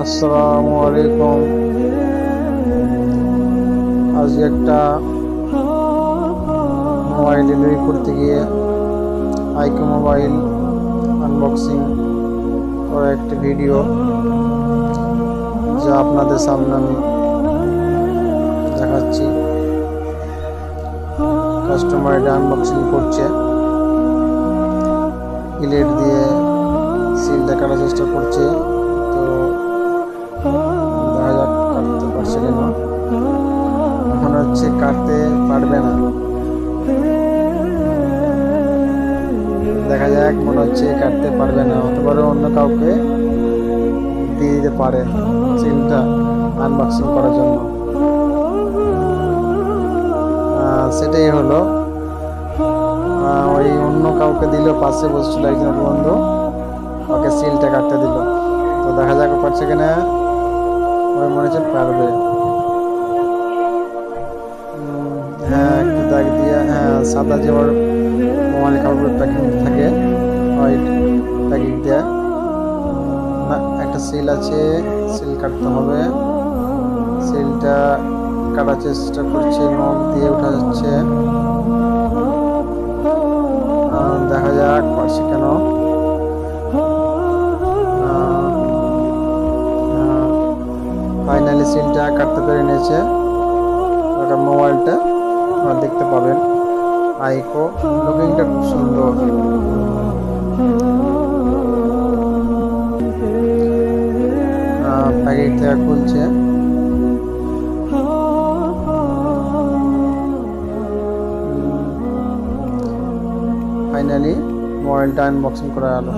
আসসালামু আলাইকুম। আজকে একটা মোবাইল ডেলিভারি করতে গিয়ে আইকো মোবাইল আনবক্সিং করা একটি ভিডিও, যা আপনাদের সামনে আমি দেখাচ্ছি। কাস্টমার এটা আনবক্সিং করছে, প্লেট দিয়ে সিলটা কাটার চেষ্টা করছে। তো দেখা যাক কাটতে পারছে কিনা। মনে হচ্ছে কাটতে পারবে না, দেখা যাক। মনে হচ্ছে কাটতে পারবে না, হতে পারে অন্য কাউকে দিয়ে দিতে পারে সিলটা আনবক্সিং করার জন্য। সেটাই হলো, ওই অন্য কাউকে দিল, পাশে বসছিল একজন বন্ধু, ওকে সিলটা কাটতে দিল। তো দেখা যাক পারছে কিনা। ওই মনে হচ্ছে পারবে। হ্যাঁ, একটু দাগ দিয়ে, হ্যাঁ, সাদা যে ওর মোবাইল কাপড়ের প্যাকিং থাকে, হোয়াইট প্যাকিং দেয় না। একটা সিল আছে, সিল কাটতে হবে। সিলটা কাটার চেষ্টা করছে, নখ দিয়ে উঠা যাচ্ছে। দেখা যাক পারছে কেন। ফাইনালি সিলটা কাটতে পেরে নিয়েছে। ওটা মোবাইলটা দেখতে পাবেন, আইকো। লুকিংটা খুব সুন্দর। প্যাকেট থেকে খুলছে। ফাইনালি মোবাইলটা আনবক্সিং করা হলো।